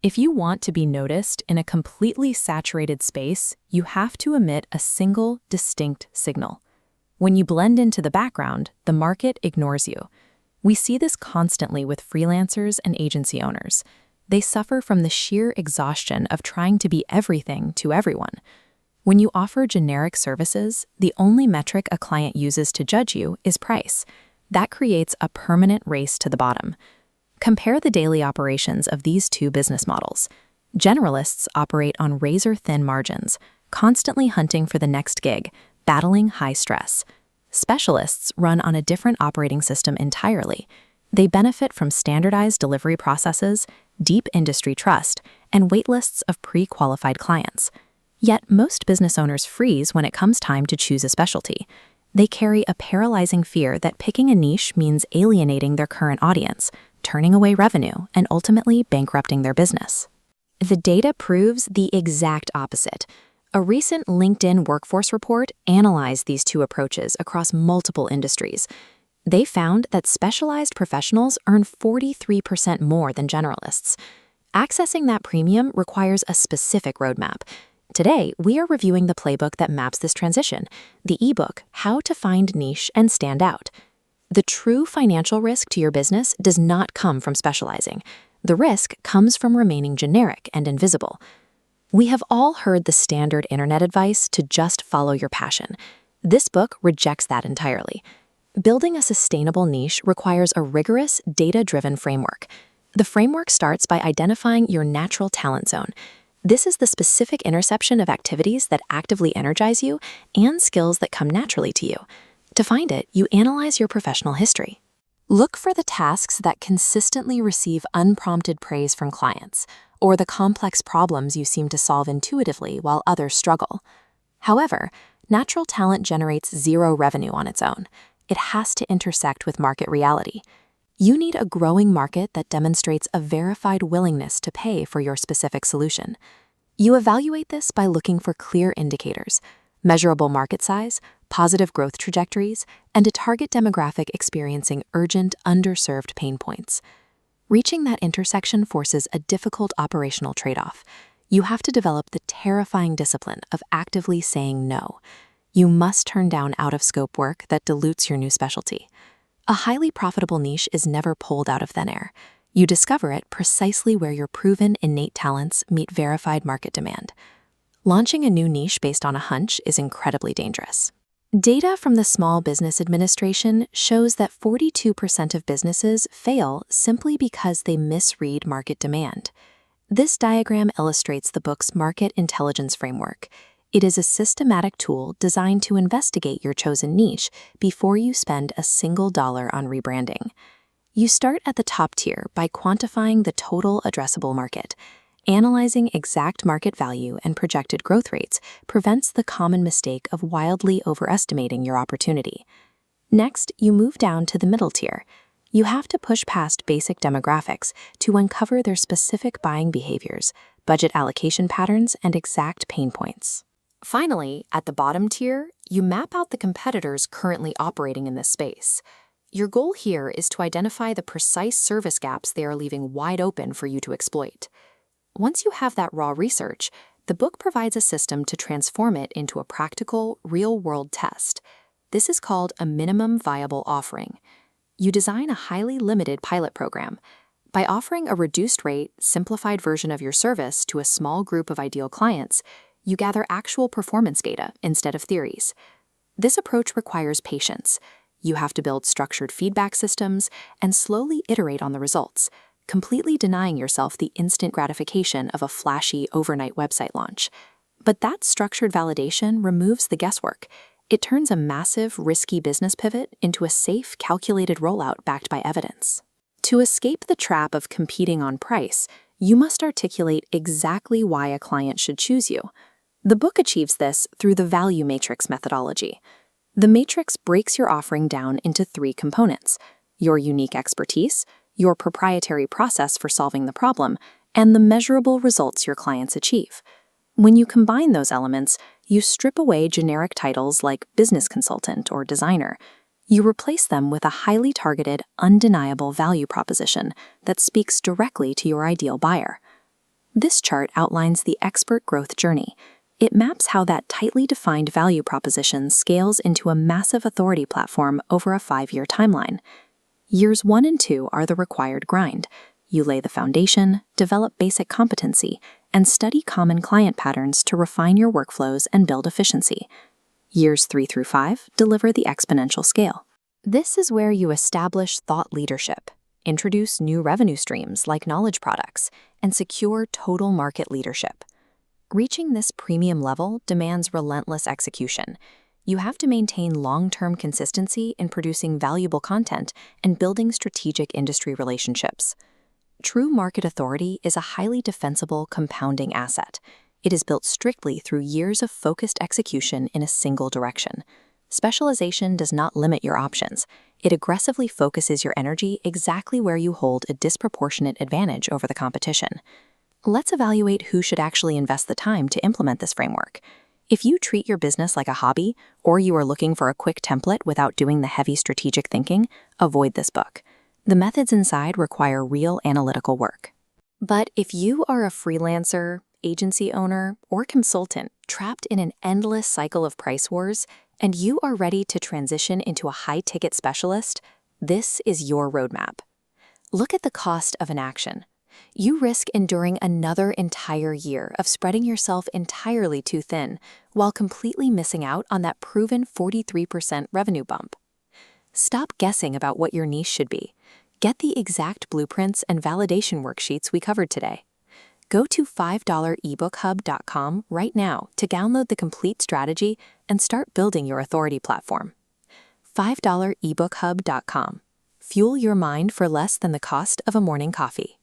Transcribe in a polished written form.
If you want to be noticed in a completely saturated space, you have to emit a single, distinct signal. When you blend into the background, the market ignores you. We see this constantly with freelancers and agency owners. They suffer from the sheer exhaustion of trying to be everything to everyone. When you offer generic services, the only metric a client uses to judge you is price. That creates a permanent race to the bottom. Compare the daily operations of these two business models. Generalists operate on razor-thin margins, constantly hunting for the next gig, battling high stress. Specialists run on a different operating system entirely. They benefit from standardized delivery processes, deep industry trust, and waitlists of pre-qualified clients. Yet most business owners freeze when it comes time to choose a specialty. They carry a paralyzing fear that picking a niche means alienating their current audience, turning away revenue, and ultimately bankrupting their business. The data proves the exact opposite. A recent LinkedIn workforce report analyzed these two approaches across multiple industries. They found that specialized professionals earn 43% more than generalists. Accessing that premium requires a specific roadmap. Today, we are reviewing the playbook that maps this transition, the ebook, How to Find Niche and Stand Out. The true financial risk to your business does not come from specializing. The risk comes from remaining generic and invisible. We have all heard the standard internet advice to just follow your passion. This book rejects that entirely. Building a sustainable niche requires a rigorous, data-driven framework. The framework starts by identifying your natural talent zone. This is the specific intersection of activities that actively energize you and skills that come naturally to you. To find it, you analyze your professional history. Look for the tasks that consistently receive unprompted praise from clients, or the complex problems you seem to solve intuitively while others struggle. However, natural talent generates zero revenue on its own. It has to intersect with market reality. You need a growing market that demonstrates a verified willingness to pay for your specific solution. You evaluate this by looking for clear indicators: measurable market size, positive growth trajectories, and a target demographic experiencing urgent, underserved pain points. Reaching that intersection forces a difficult operational trade-off. You have to develop the terrifying discipline of actively saying no. You must turn down out-of-scope work that dilutes your new specialty. A highly profitable niche is never pulled out of thin air. You discover it precisely where your proven innate talents meet verified market demand. Launching a new niche based on a hunch is incredibly dangerous. Data from the Small Business Administration shows that 42% of businesses fail simply because they misread market demand. This diagram illustrates the book's market intelligence framework. It is a systematic tool designed to investigate your chosen niche before you spend a single dollar on rebranding. You start at the top tier by quantifying the total addressable market. Analyzing exact market value and projected growth rates prevents the common mistake of wildly overestimating your opportunity. Next, you move down to the middle tier. You have to push past basic demographics to uncover their specific buying behaviors, budget allocation patterns, and exact pain points. Finally, at the bottom tier, you map out the competitors currently operating in this space. Your goal here is to identify the precise service gaps they are leaving wide open for you to exploit. Once you have that raw research, the book provides a system to transform it into a practical, real-world test. This is called a minimum viable offering. You design a highly limited pilot program. By offering a reduced-rate, simplified version of your service to a small group of ideal clients, you gather actual performance data instead of theories. This approach requires patience. You have to build structured feedback systems and slowly iterate on the results, completely denying yourself the instant gratification of a flashy overnight website launch. But that structured validation removes the guesswork. It turns a massive, risky business pivot into a safe, calculated rollout backed by evidence. To escape the trap of competing on price, you must articulate exactly why a client should choose you. The book achieves this through the value matrix methodology. The matrix breaks your offering down into 3 components: your unique expertise, your proprietary process for solving the problem, and the measurable results your clients achieve. When you combine those elements, you strip away generic titles like business consultant or designer. You replace them with a highly targeted, undeniable value proposition that speaks directly to your ideal buyer. This chart outlines the expert growth journey. It maps how that tightly defined value proposition scales into a massive authority platform over a 5-year timeline. Years 1 and 2 are the required grind. You lay the foundation, develop basic competency, and study common client patterns to refine your workflows and build efficiency. Years 3 through 5 deliver the exponential scale. This is where you establish thought leadership, introduce new revenue streams like knowledge products, and secure total market leadership. Reaching this premium level demands relentless execution. You have to maintain long-term consistency in producing valuable content and building strategic industry relationships. True market authority is a highly defensible, compounding asset. It is built strictly through years of focused execution in a single direction. Specialization does not limit your options. It aggressively focuses your energy exactly where you hold a disproportionate advantage over the competition. Let's evaluate who should actually invest the time to implement this framework. If you treat your business like a hobby, or you are looking for a quick template without doing the heavy strategic thinking, avoid this book. The methods inside require real analytical work. But if you are a freelancer, agency owner, or consultant trapped in an endless cycle of price wars, and you are ready to transition into a high-ticket specialist, this is your roadmap. Look at the cost of inaction. You risk enduring another entire year of spreading yourself entirely too thin while completely missing out on that proven 43% revenue bump. Stop guessing about what your niche should be. Get the exact blueprints and validation worksheets we covered today. Go to $5ebookhub.com right now to download the complete strategy and start building your authority platform. $5ebookhub.com. Fuel your mind for less than the cost of a morning coffee.